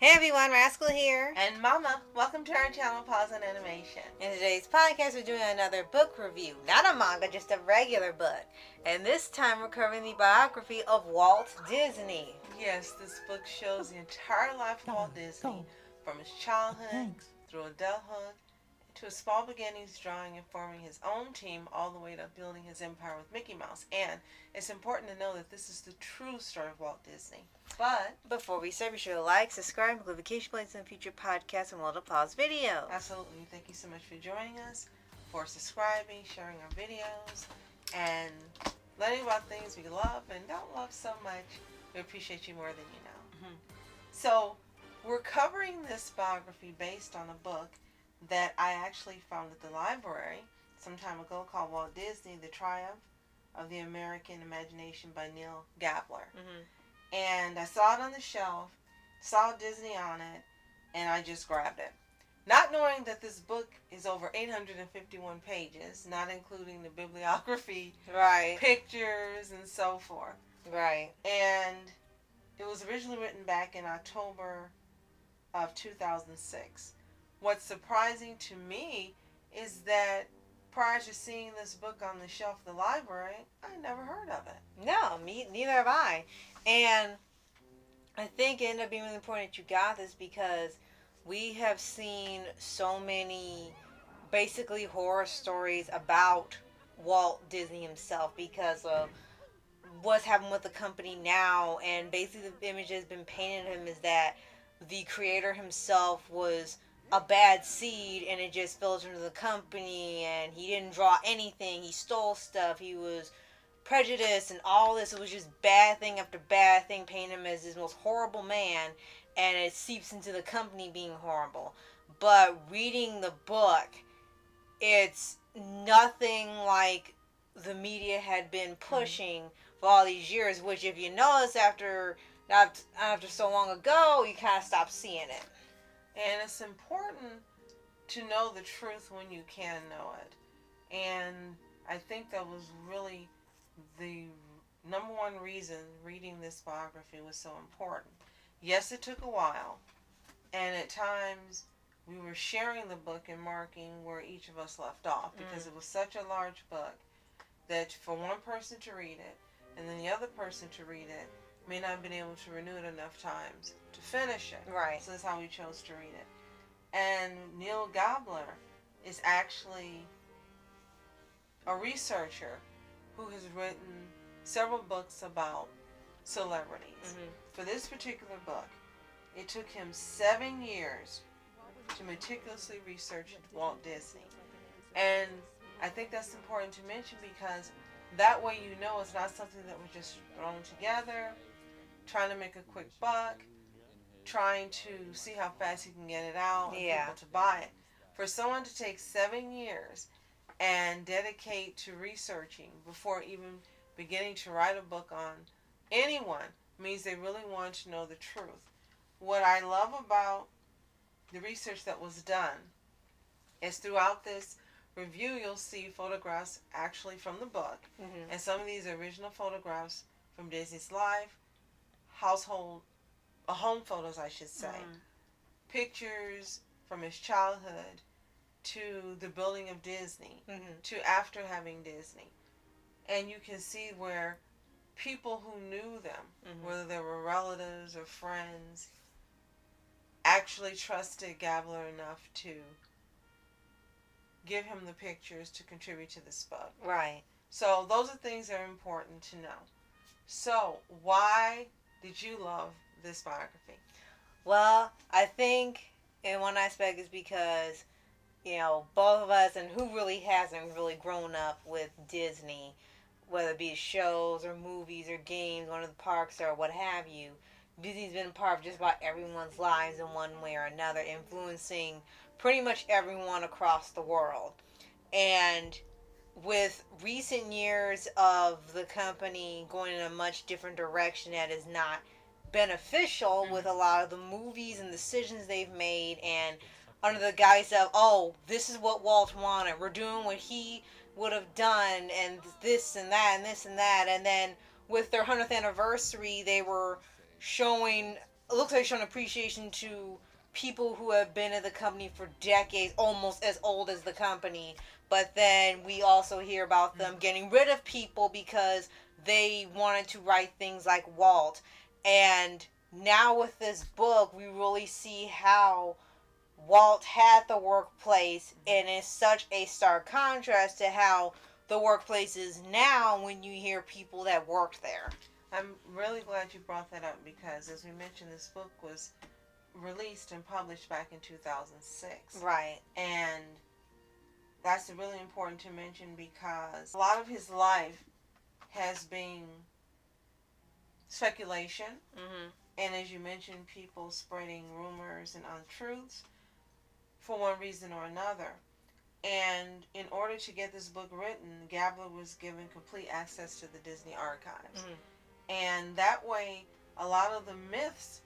Hey everyone, Rascal here. And Mama, welcome to our channel, Paws On Animation. In today's podcast, we're doing another book review. Not a manga, just a regular book. And this time we're covering the biography of Walt Disney. Yes, this book shows the entire life of Walt Disney, from his childhood through adulthood, to his small beginnings drawing and forming his own team, all the way to building his empire with Mickey Mouse. And it's important to know that this is the true story of Walt Disney. But before we start, be sure to like, subscribe, and notification bells on future podcasts and World Applause videos. Absolutely. Thank you so much for joining us, for subscribing, sharing our videos, and learning about things we love and don't love so much. We appreciate you more than you know. So we're covering this biography based on a book that I actually found at the library some time ago called Walt Disney, The Triumph of the American Imagination by Neil Gabler. And I saw it on the shelf, saw Disney on it, and I just grabbed it. Not knowing that this book is over 851 pages, not including the bibliography, Right. pictures, and so forth. Right. And it was originally written back in October of 2006. What's surprising to me is that prior to seeing this book on the shelf of the library, I never heard of it. No, neither have I. And I think it ended up being really important that you got this because we have seen so many basically horror stories about Walt Disney himself because of what's happened with the company now, and basically the image that's been painted of him is that the creator himself was a bad seed and it just filtered into the company, and he didn't draw anything, he stole stuff, he was prejudiced and all this. It was just bad thing after bad thing, painting him as this most horrible man, and it seeps into the company being horrible. But reading the book, it's nothing like the media had been pushing for all these years, which if you notice after so long ago, you kind of stop seeing it. And it's important to know the truth when you can know it. And I think that was really the number one reason reading this biography was so important. Yes, it took a while. And at times we were sharing the book and marking where each of us left off, because it was such a large book that for one person to read it and then the other person to read it may not have been able to renew it enough times to finish it. Right. So that's how we chose to read it. And Neil Gabler is actually a researcher who has written several books about celebrities. For this particular book, it took him 7 years to meticulously research Walt Disney. And I think that's important to mention because that way you know it's not something that was just thrown together, trying to make a quick buck, trying to see how fast he can get it out and people to buy it. For someone to take 7 years and dedicate to researching before even beginning to write a book on anyone means they really want to know the truth. What I love about the research that was done is throughout this review you'll see photographs actually from the book, and some of these original photographs from Disney's life, home photos I should say, pictures from his childhood to the building of Disney, to after having Disney. And you can see where people who knew them, whether they were relatives or friends, actually trusted Gabler enough to give him the pictures to contribute to this book. Right. So those are things that are important to know. So why did you love this biography? Well, I think in one aspect is because, both of us, and who really hasn't really grown up with Disney, whether it be shows or movies or games, one of the parks or what have you, Disney's been part of just about everyone's lives in one way or another, influencing pretty much everyone across the world. And with recent years of the company going in a much different direction that is not beneficial, with a lot of the movies and decisions they've made, and under the guise of, oh, this is what Walt wanted, we're doing what he would have done, and this and that and this and that. And then with their 100th anniversary, they were showing it looks like showing appreciation to people who have been in the company for decades, almost as old as the company. But then we also hear about them getting rid of people because they wanted to write things like Walt. And now with this book, we really see how Walt had the workplace, and it's such a stark contrast to how the workplace is now when you hear people that worked there. I'm really glad you brought that up because, as we mentioned, this book was released and published back in 2006. Right. And that's really important to mention because a lot of his life has been speculation. Mm-hmm. And as you mentioned, people spreading rumors and untruths for one reason or another. And in order to get this book written, Gabler was given complete access to the Disney archives. Mm-hmm. And that way, a lot of the myths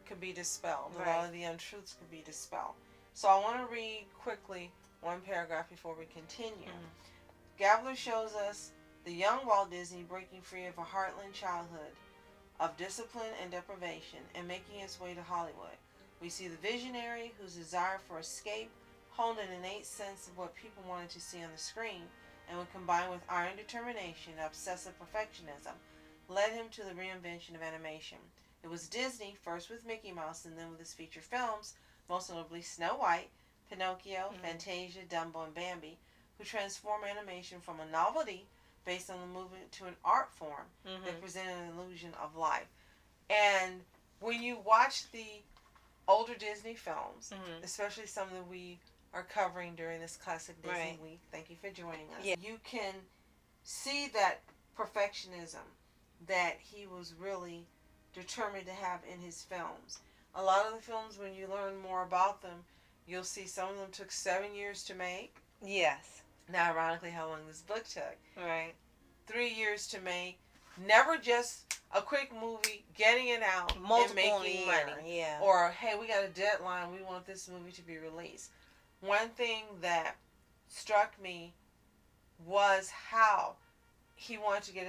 could be dispelled. Right. A lot of the untruths could be dispelled. So I want to read quickly one paragraph before we continue. Mm-hmm. Gabler shows us the young Walt Disney breaking free of a heartland childhood of discipline and deprivation and making his way to Hollywood. We see the visionary whose desire for escape honed an innate sense of what people wanted to see on the screen, and when combined with iron determination and obsessive perfectionism, led him to the reinvention of animation. It was Disney, first with Mickey Mouse and then with his feature films, most notably Snow White, Pinocchio, Fantasia, Dumbo, and Bambi, who transformed animation from a novelty based on the movement to an art form that presented an illusion of life. And when you watch the older Disney films, especially some that we are covering during this Classic Disney Week, thank you for joining us, you can see that perfectionism that he was really determined to have in his films. A lot of the films, when you learn more about them, you'll see some of them took 7 years to make. Yes. Now, ironically, how long this book took. Right. 3 years to make. Never just a quick movie, getting it out and making money. Yeah. Or, hey, we got a deadline. We want this movie to be released. One thing that struck me was how he wanted to get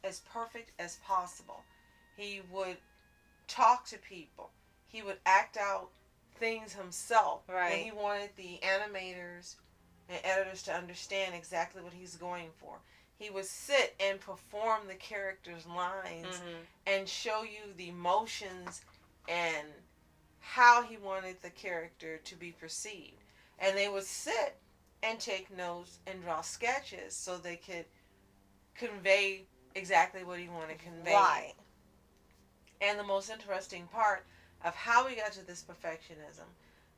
as perfect as possible. He would talk to people. He would act out things himself. Right. And he wanted the animators and editors to understand exactly what he's going for. He would sit and perform the characters' lines and show you the emotions and how he wanted the character to be perceived. And they would sit and take notes and draw sketches so they could convey exactly what he wanted conveyed. Right. And the most interesting part of how we got to this perfectionism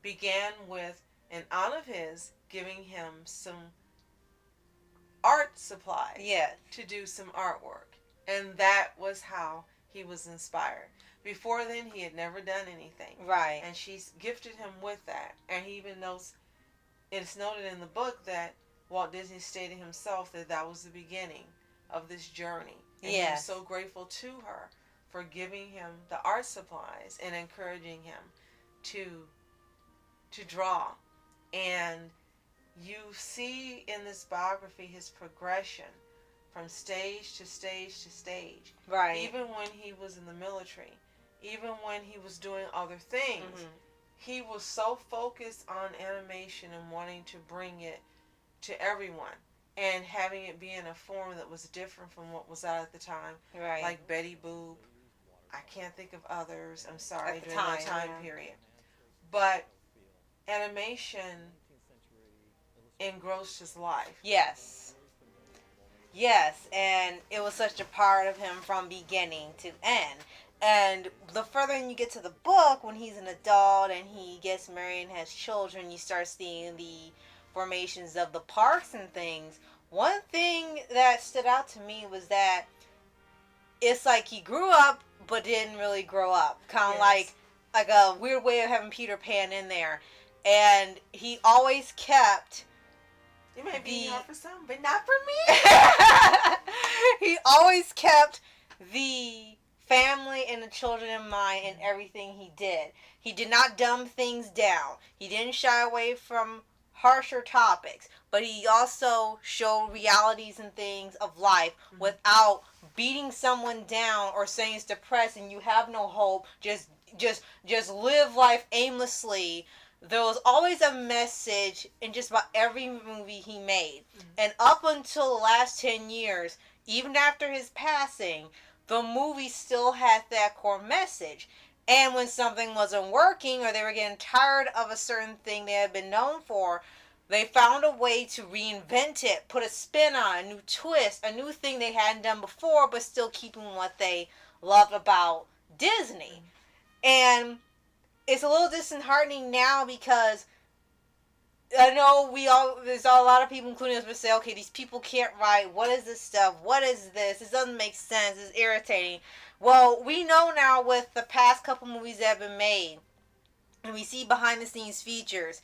began with an aunt of his giving him some art supplies to do some artwork. And that was how he was inspired. Before then, he had never done anything. Right. And she's gifted him with that. And he even knows, it's noted in the book that Walt Disney stated himself that that was the beginning of this journey. And he was so grateful to her for giving him the art supplies and encouraging him to draw. And you see in this biography his progression from stage to stage to stage. Right. Even when he was in the military, even when he was doing other things, he was so focused on animation and wanting to bring it to everyone and having it be in a form that was different from what was out at the time. Right. Like Betty Boop. I can't think of others. I'm sorry, during time, that time period. But animation engrossed his life. Yes. Yes, and it was such a part of him from beginning to end. And the further you get to the book, when he's an adult and he gets married and has children, you start seeing the formations of the parks and things. One thing that stood out to me was that it's like he grew up but didn't really grow up. Kind of like a weird way of having Peter Pan in there. And he always kept... It may be hard for some, but not for me. He always kept the family and the children in mind in everything he did. He did not dumb things down. He didn't shy away from harsher topics, but he also showed realities and things of life without beating someone down or saying it's depressing, you have no hope, just just live life aimlessly. There was always a message in just about every movie he made. Mm-hmm. And up until the last 10 years, even after his passing, the movie still had that core message. And when something wasn't working or they were getting tired of a certain thing they had been known for, they found a way to reinvent it, put a spin on it, a new twist, a new thing they hadn't done before, but still keeping what they loved about Disney. And it's a little disheartening now because I know there's a lot of people, including us, would say, okay, these people can't write. What is this stuff? What is this? This doesn't make sense. It's irritating. Well, we know now with the past couple movies that have been made, and we see behind the scenes features,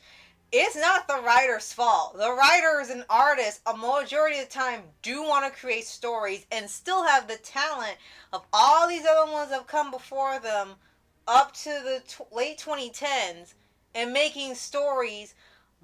it's not the writer's fault. The writers and artists, a majority of the time, do want to create stories and still have the talent of all these other ones that have come before them up to the late 2010s and making stories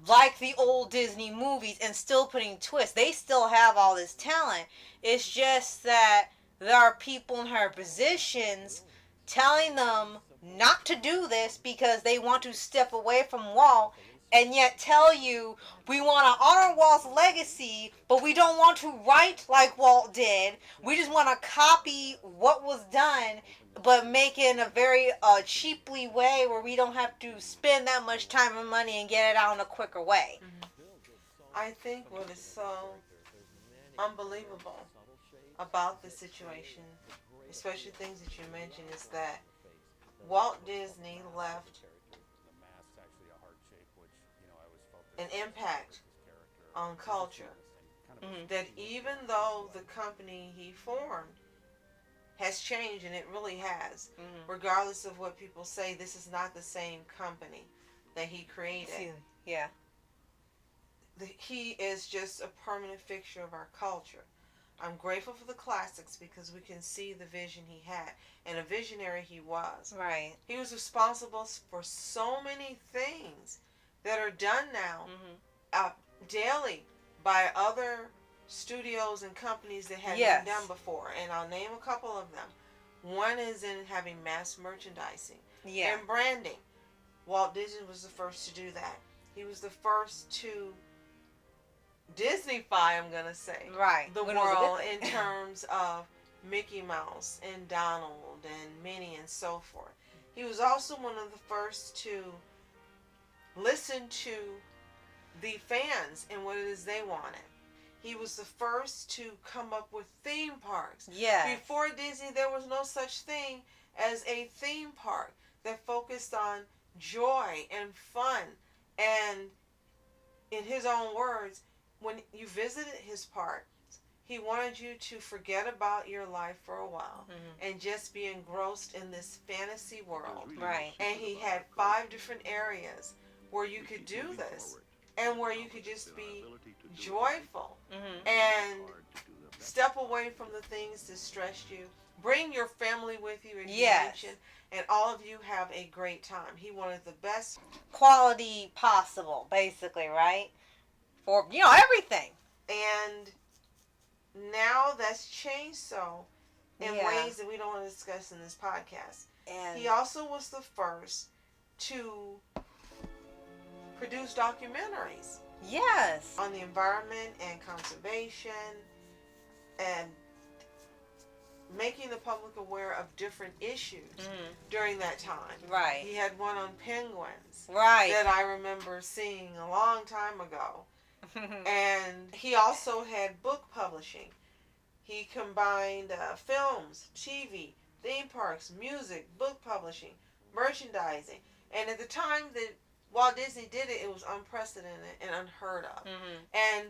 like the old Disney movies and still putting twists. They still have all this talent. It's just that there are people in higher positions telling them not to do this because they want to step away from Walt, and yet tell you, we want to honor Walt's legacy, but we don't want to write like Walt did. We just want to copy what was done, but make it in a very cheaply way where we don't have to spend that much time and money and get it out in a quicker way. Mm-hmm. I think what is so unbelievable about the situation, especially things that you mentioned, is that Walt Disney left an impact on culture. Mm-hmm. That even though the company he formed has changed, and it really has, mm-hmm. regardless of what people say, this is not the same company that he created. Yeah. He is just a permanent fixture of our culture. I'm grateful for the classics because we can see the vision he had, and a visionary he was. Right. He was responsible for so many things that are done now, mm-hmm. Daily by other studios and companies that hadn't been done before. And I'll name a couple of them. One is in having mass merchandising and branding. Walt Disney was the first to do that. He was the first to Disney-fy, I'm going to say, the world in terms of Mickey Mouse and Donald and Minnie and so forth. He was also one of the first to listen to the fans and what it is they wanted. He was the first to come up with theme parks. Yeah. Before Disney, there was no such thing as a theme park that focused on joy and fun. And in his own words, when you visited his park, he wanted you to forget about your life for a while, mm-hmm. and just be engrossed in this fantasy world. Right. And he had 5 different areas where you could do this, and where you could just be joyful, mm-hmm. and step away from the things that stressed you. Bring your family with you, as you mentioned, and all of you have a great time. He wanted the best quality possible, basically, right? For, everything. And now that's changed so in ways that we don't want to discuss in this podcast. And he also was the first to produce documentaries. Yes. On the environment and conservation and making the public aware of different issues during that time. Right. He had one on penguins. Right. That I remember seeing a long time ago. And he also had book publishing. He combined films, TV, theme parks, music, book publishing, merchandising. And at the time that Walt Disney did it, it was unprecedented and unheard of. Mm-hmm. And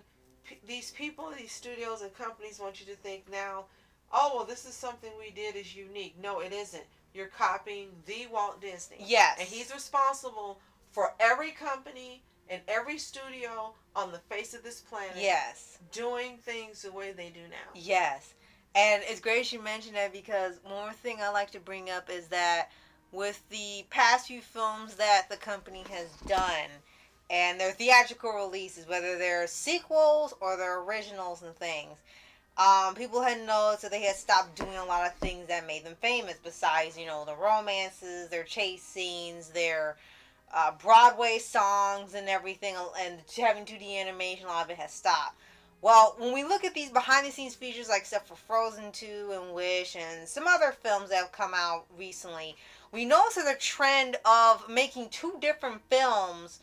these people, these studios and companies want you to think now, oh, well, this is something we did is unique. No, it isn't. You're copying the Walt Disney. Yes. And he's responsible for every company and every studio on the face of this planet. Yes. Doing things the way they do now. Yes. And it's great you mentioned that, because one more thing I like to bring up is that with the past few films that the company has done and their theatrical releases, whether they're sequels or they're originals and things, People had noticed that they had stopped doing a lot of things that made them famous, besides, the romances, their chase scenes, their Broadway songs and everything, and having 2D animation. A lot of it has stopped. Well, when we look at these behind the scenes features, like except for Frozen 2 and Wish and some other films that have come out recently, we notice there's a trend of making two different films,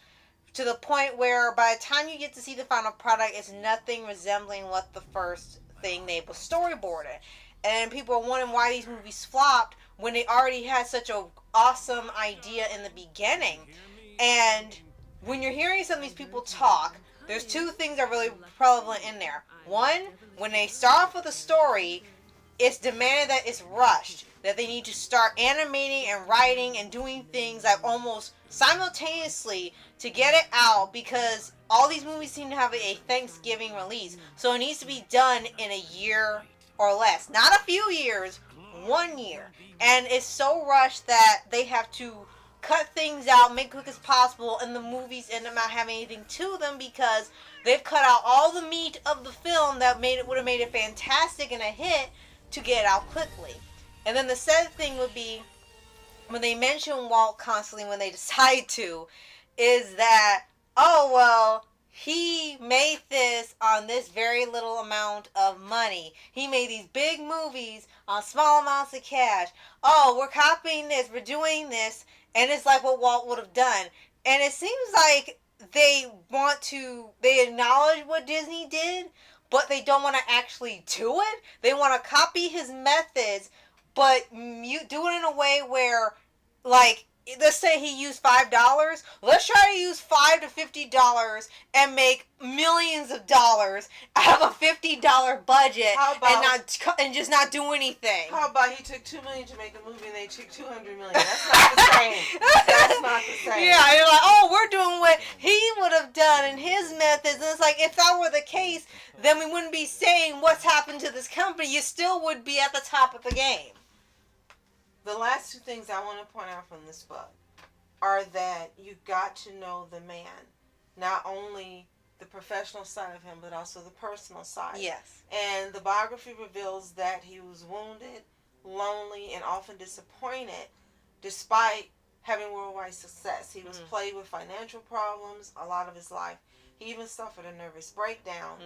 to the point where by the time you get to see the final product, it's nothing resembling what the first thing they was storyboarded. And people are wondering why these movies flopped when they already had such a awesome idea in the beginning. And when you're hearing some of these people talk, there's two things that are really prevalent in there. One, when they start off with a story, it's demanded that it's rushed, that they need to start animating and writing and doing things like almost simultaneously to get it out, because all these movies seem to have a Thanksgiving release. So it needs to be done in a year or less. Not a few years, 1 year. And it's so rushed that they have to cut things out, make it quick as possible, and the movies end up not having anything to them because they've cut out all the meat of the film that would have made it fantastic and a hit to get it out quickly. And then the sad thing would be, when they mention Walt constantly when they decide to, is that, oh, well, he made this on this very little amount of money. He made these big movies on small amounts of cash. Oh, we're copying this, we're doing this, and it's like what Walt would have done. And it seems like they acknowledge what Disney did, but they don't want to actually do it. They want to copy his methods, but you do it in a way where, like, let's say he used $5. Let's try to use $5 to $50 and make millions of dollars out of a $50 budget, and just not do anything. How about he took $2 million to make a movie and they took $200 million? That's not the same. That's not the same. Yeah, you're like, oh, we're doing what he would have done in his methods, and it's like, if that were the case, then we wouldn't be saying what's happened to this company. You still would be at the top of the game. The last two things I want to point out from this book are that you got to know the man, not only the professional side of him, but also the personal side. Yes. And the biography reveals that he was wounded, lonely, and often disappointed despite having worldwide success. He was plagued with financial problems a lot of his life. He even suffered a nervous breakdown.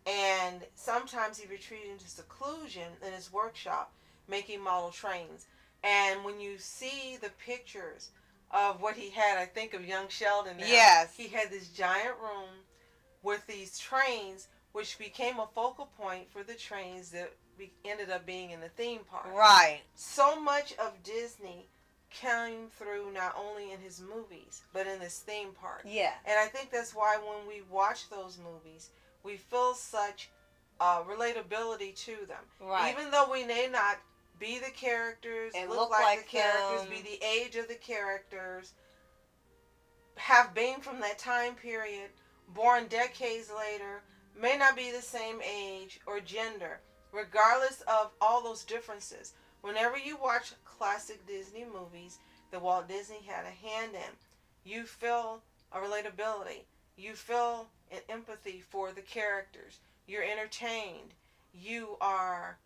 And sometimes he retreated into seclusion in his workshop, making model trains. And when you see the pictures of what he had, I think of young Sheldon now. Yes. He had this giant room with these trains, which became a focal point for the trains that ended up being in the theme park. Right. So much of Disney came through not only in his movies, but in this theme park. Yeah. And I think that's why when we watch those movies, we feel such relatability to them. Right. Even though we may not be the characters, and look like the characters, be the age of the characters, have been from that time period, born decades later, may not be the same age or gender, regardless of all those differences. Whenever you watch classic Disney movies that Walt Disney had a hand in, you feel a relatability. You feel an empathy for the characters. You're entertained. You are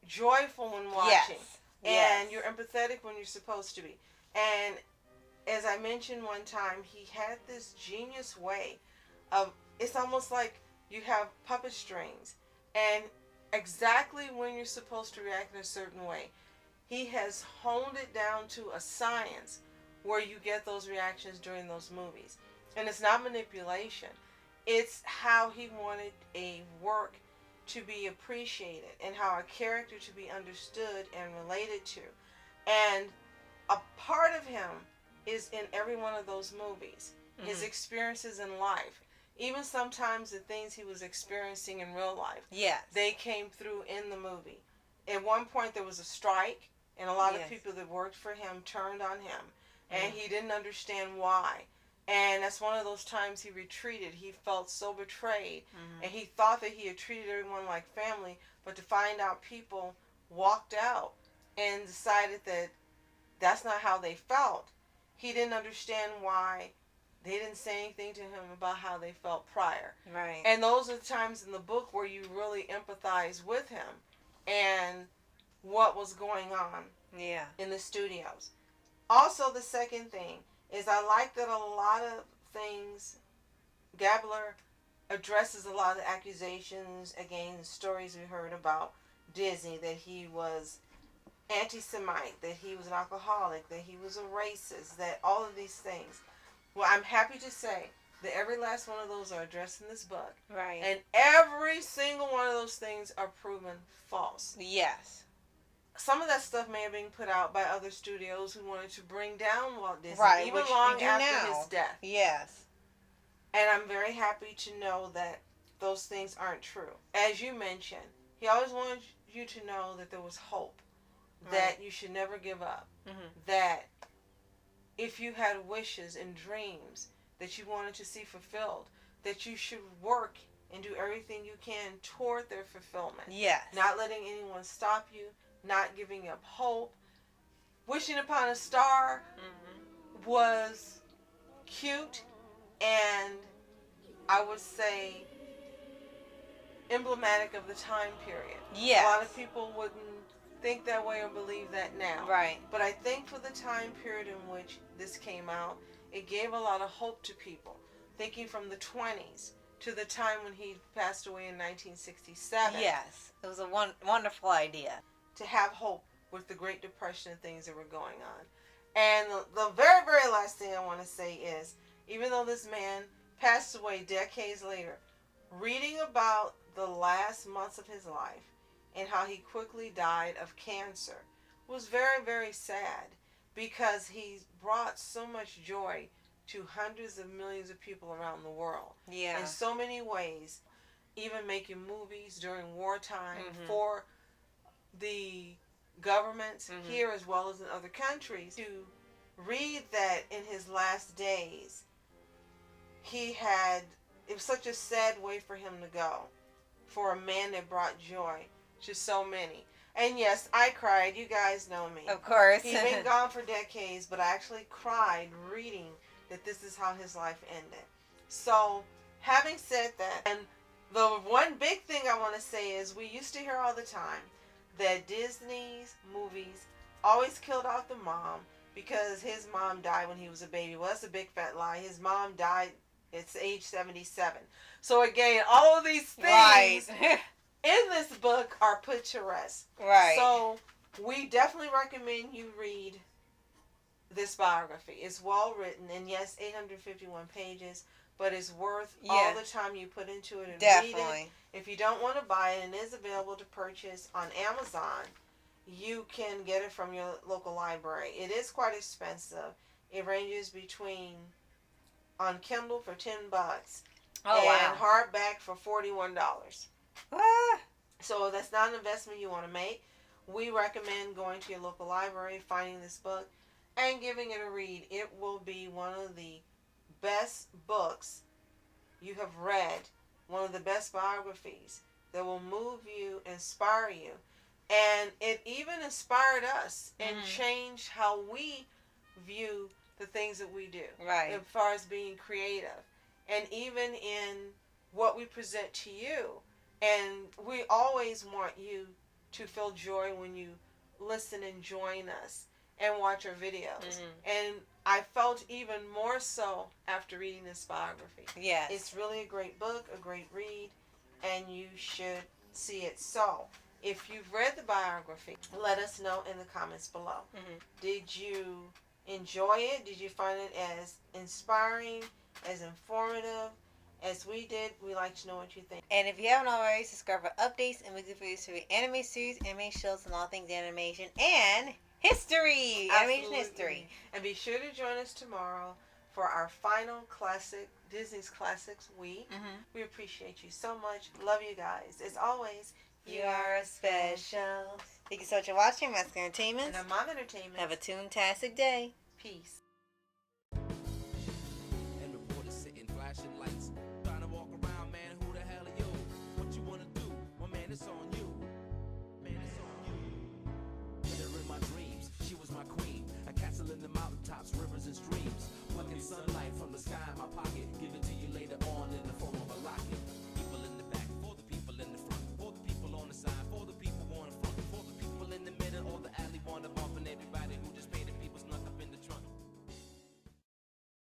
joyful when watching. Yes. And you're empathetic when you're supposed to be. And as I mentioned one time, he had this genius way of, it's almost like you have puppet strings, and exactly when you're supposed to react in a certain way. He has honed it down to a science where you get those reactions during those movies. And it's not manipulation. It's how he wanted a work to be appreciated and how a character to be understood and related to. And a part of him is in every one of those movies. His experiences in life. Even sometimes the things he was experiencing in real life. Yes. They came through in the movie. At one point there was a strike, and a lot of people that worked for him turned on him. And he didn't understand why. And that's one of those times he retreated. He felt so betrayed. And he thought that he had treated everyone like family, but to find out people walked out and decided that that's not how they felt. He didn't understand why They didn't say anything to him about how they felt prior. Right. And those are the times in the book where you really empathize with him and what was going on Yeah. in the studios. Also, the second thing is I like that a lot of things, Gabler addresses a lot of accusations against stories we heard about Disney, that he was anti-Semite, that he was an alcoholic, that he was a racist, that all of these things. Well, I'm happy to say that every last one of those are addressed in this book. Right. And every single one of those things are proven false. Yes. Some of that stuff may have been put out by other studios who wanted to bring down Walt Disney, Right, even which long you do after now. his death. Yes. And I'm very happy to know that those things aren't true. As you mentioned, he always wanted you to know that there was hope, that you should never give up, that if you had wishes and dreams that you wanted to see fulfilled, that you should work and do everything you can toward their fulfillment. Yes. Not letting anyone stop you, not giving up hope. Wishing Upon a Star was cute and I would say emblematic of the time period. Yes. A lot of people wouldn't think that way or believe that now. Right. But I think for the time period in which this came out, it gave a lot of hope to people. Thinking from the 20s to the time when he passed away in 1967. Yes. It was a wonderful idea. To have hope with the Great Depression and things that were going on. And the very, very last thing I want to say is, even though this man passed away decades later, reading about the last months of his life and how he quickly died of cancer was very, very sad, because he brought so much joy to hundreds of millions of people around the world. Yeah. In so many ways, even making movies during wartime for the governments here as well as in other countries. To read that in his last days, it was such a sad way for him to go, for a man that brought joy to so many. And yes, I cried. You guys know me. Of course. He's been gone for decades, but I actually cried reading that this is how his life ended. So, having said that, and the one big thing I want to say is, we used to hear all the time that Disney's movies always killed off the mom because his mom died when he was a baby. Well, that's a big fat lie. His mom died at age 77. So again, all of these things in this book are put to rest. Right. So we definitely recommend you read this biography. It's well written, and yes, 851 pages, but it's worth all the time you put into it and read it. If you don't want to buy it, and it is available to purchase on Amazon, you can get it from your local library. It is quite expensive. It ranges between, on Kindle for $10 and hardback for $41. So that's not an investment you want to make. We recommend going to your local library, finding this book, and giving it a read. It will be one of the best books you have read, one of the best biographies that will move you, inspire you. And it even inspired us and changed how we view the things that we do. Right. As far as being creative. And even in what we present to you. And we always want you to feel joy when you listen and join us and watch our videos. And I felt even more so after reading this biography. Yes. It's really a great book, a great read, and you should see it. So, if you've read the biography, let us know in the comments below. Did you enjoy it? Did you find it as inspiring, as informative as we did? We like to know what you think. And if you haven't already, subscribe for updates and weekly videos for anime series, anime shows, and all things animation and history. Animation history. And be sure to join us tomorrow for our final classic, Disney's Classics week. We appreciate you so much. Love you guys. As always, you are special. Thank you so much for watching Mask Entertainment. And I'm Mom Entertainment. Have a toon-tastic day. Peace. And reporters sitting, flashing lights, trying to walk around, man. Who the hell are you? What you wanna do? Well, man, it's on you. Man, it's on you. With her in my dreams, she was my queen. A castle in the mountaintops.